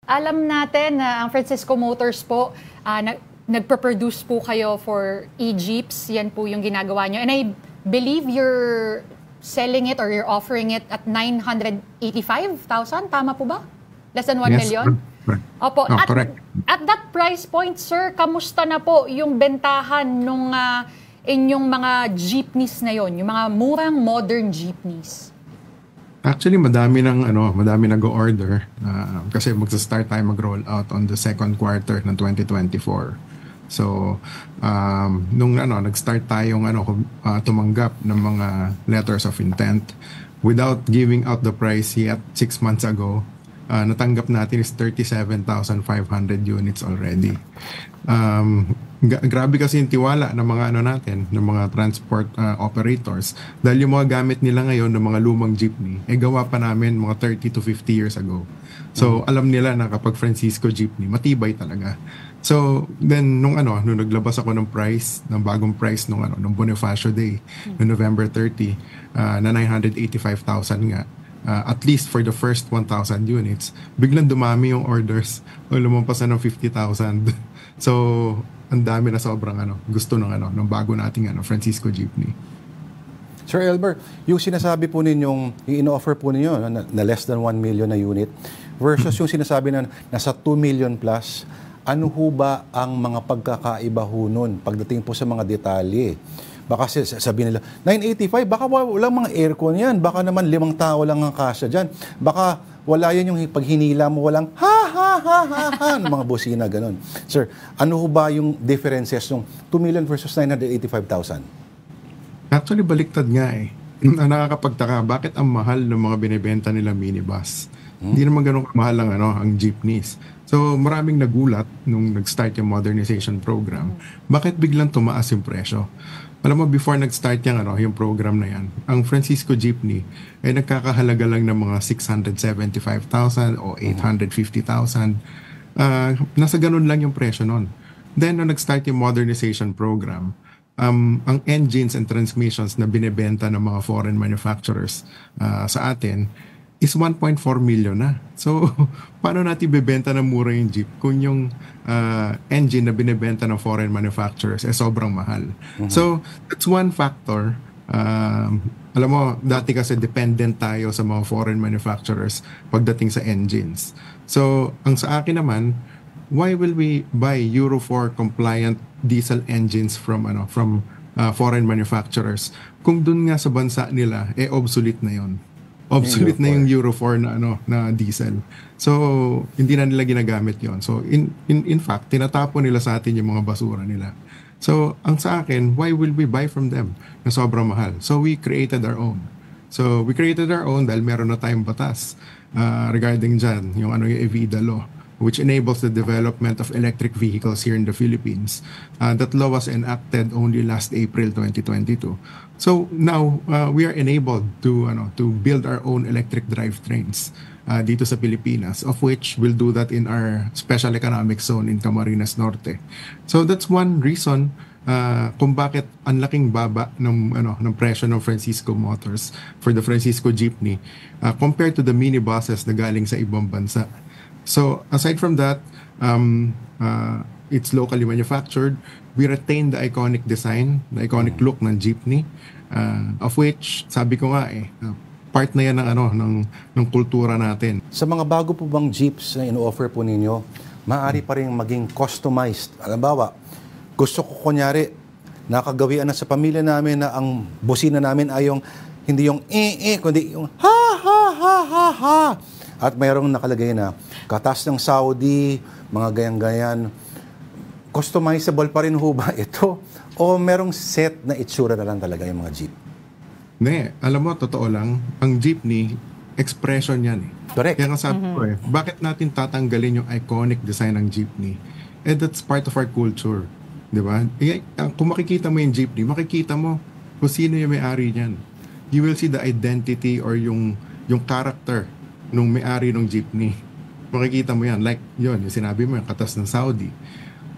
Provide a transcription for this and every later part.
Alam natin na ang Francisco Motors po, nagpo-produce po kayo for e-jeeps. Yan po yung ginagawa nyo. And I believe you're selling it or you're offering it at 985,000. Tama po ba? Less than 1 million? Correct. Opo. Correct. At that price point, sir, kamusta na po yung bentahan nung inyong mga jeepneys na yon, yung mga murang modern jeepneys? Actually, madami nag-order kasi magsa-start tayo mag-roll out on the second quarter ng 2024. So, nung nag-start tayong tumanggap ng mga letters of intent without giving out the price yet 6 months ago, natanggap natin is 37,500 units already. Grabe kasi yung tiwala ng mga ng mga transport operators dahil yung mga gamit nila ngayon ng mga lumang jeepney gawa pa namin mga 30 to 50 years ago. So alam nila na kapag Francisco jeepney matibay talaga. So then nung naglabas ako ng bagong price nung Bonifacio Day no November 30 na 985,000 nga. At least for the first 1,000 units, biglang dumami yung orders o lumampas na ng 50,000. So, ang dami na sobrang gusto ng bago nating Francisco jeepney. Sir Elmer, yung sinasabi po ninyong, yung ino-offer po ninyo na less than 1 million na unit versus yung sinasabi na nasa 2 million plus, ano ho ba ang mga pagkakaiba ho nun pagdating po sa mga detalye? Baka sabihin nila, 985, baka walang mga aircon yan. Baka naman 5 tao lang ang kasya dyan. Baka wala yan yung pag hinila mo, walang ha ng mga busina, ganun. Sir, ano ho ba yung differences ng 2 million versus 985,000? Actually, baliktad nga eh. Nakakapagtaka, bakit ang mahal ng mga binibenta nila minibus? Hindi naman ganun kamahal ang jeepneys. So, maraming nagulat nung nag-start yung modernization program. Bakit biglang tumaas yung presyo? Alam mo, before nag-start yung program na yan, ang Francisco jeepney ay nagkakahalaga lang ng mga 675,000 o 850,000. Nasa ganun lang yung presyo nun. Then, nung nag-start yung modernization program, ang engines and transmissions na binibenta ng mga foreign manufacturers sa atin is 1.4 million na. So, paano natin bibenta ng mura yung jeep kung yung engine na binibenta ng foreign manufacturers sobrang mahal? So, that's one factor. Alam mo, dati kasi dependent tayo sa mga foreign manufacturers pagdating sa engines. So, ang sa akin naman, why will we buy Euro 4 compliant diesel engines from foreign manufacturers kung dun nga sa bansa nila obsolete na yon? Obsolete na yung Euro 4 na diesel. So, hindi na nila ginagamit yon. So, in fact, tinatapon nila sa atin yung mga basura nila. So, ang sa akin, why will we buy from them na sobrang mahal? So, we created our own. So, we created our own dahil meron na tayong batas regarding dyan, yung EVIDA law, which enables the development of electric vehicles here in the Philippines. That law was enacted only last April 2022. So now we are enabled to build our own electric drivetrains dito sa Pilipinas, of which we'll do that in our special economic zone in Camarines Norte. So that's one reason kung bakit ang laking baba ng presyo ng Francisco Motors for the Francisco jeepney compared to the minibuses na galing sa ibang bansa. So aside from that, it's locally manufactured. We retain the iconic design, the iconic look ng jeepney, of which sabi ko nga part na yan ng kultura natin. Sa mga bago po bang jeeps na ino-offer po ninyo, maaari pa rin maging customized. Halimbawa, gusto ko kunyari nakagawian na sa pamilya namin na ang busina namin ay yung hindi yung kundi yung ha. At mayroong nakalagay na katas ng Saudi, mga gayang-gayan. Customizable pa rin ho ba ito? O merong set na itsura na lang talaga yung mga jeep? Hindi. Alam mo, totoo lang, ang jeepney, expression yan eh. Correct. Kaya nga sabi ko bakit natin tatanggalin yung iconic design ng jeepney? That's part of our culture. Di ba? Kung makikita mo yung jeepney, makikita mo kung sino yung may-ari niyan. You will see the identity or yung character nung may-ari ng jeepney. Makikita mo yan. Like, yun, yung sinabi mo, yung katas ng Saudi.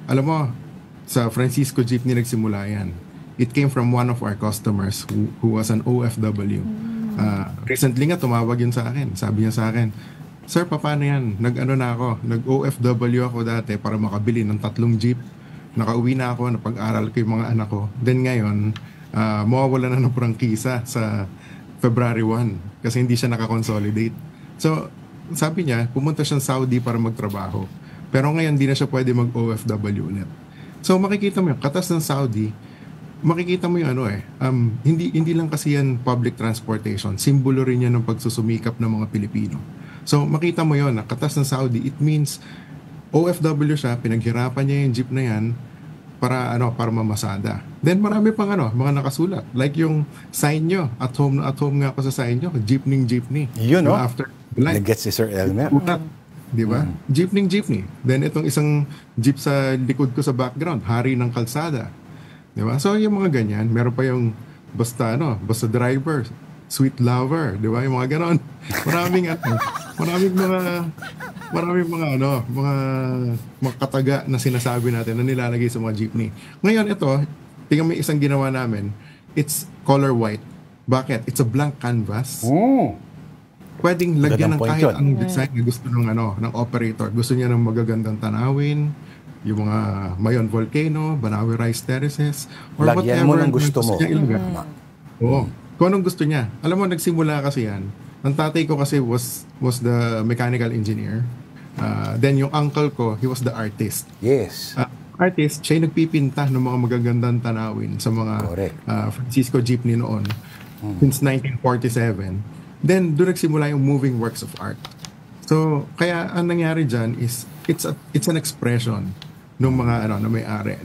Alam mo, sa Francisco jeepney nagsimula yan. It came from one of our customers who was an OFW. Recently nga, tumawag yun sa akin. Sabi niya sa akin, Sir, paano yan? Nag-ano na ako, nag-OFW ako dati para makabili ng 3 jeep. Nakauwi na ako, napag-aral ko yung mga anak ko. Then ngayon, mawawala na ng prangkisa sa February 1 kasi hindi siya nakakonsolidate. So, sabi niya, pumunta siya sa Saudi para magtrabaho. Pero ngayon, hindi na siya pwede mag-OFW ulit. So, makikita mo yung katas ng Saudi, makikita mo yung hindi lang kasi yan public transportation. Simbolo rin yan ng pagsusumikap ng mga Pilipino. So, makita mo yon, katas ng Saudi, it means OFW siya, pinaghirapan niya yung jeep na yan para mamasada. Then marami pang mga nakasulat. Like yung sign nyo, at home nga ako sa sign nyo, jeepney. Yun, no? After light. Nag-gets si Sir Elmer. Di ba? Jeepney. Then itong isang jeep sa likod ko sa background, hari ng kalsada. Di ba? So yung mga ganyan, meron pa yung basta driver, sweet lover, di ba? Yung mga ganon. Maraming mga kataga na sinasabi natin na nilalagay sa mga jeepney. Ngayon ito, tingnan mo yung isang ginawa namin, it's color white. Bakit? It's a blank canvas. Pwedeng lagyan ng kahit anong design na gusto ng operator. Gusto niya ng magagandang tanawin, yung mga Mayon Volcano, Banawe Rice Terraces, or lagyan whatever mo ng gusto mo. Oo. Kung anong gusto niya. Alam mo, nagsimula kasi yan. Ang tatay ko kasi was the mechanical engineer. Then yung uncle ko, he was the artist. Yes. Artist, siya yung nagpipinta ng mga magagandang tanawin sa mga Francisco jeepney noon since 1947. Then doon nagsimula yung moving works of art. So kaya ang nangyari dyan is it's an expression ng mga na may-ari.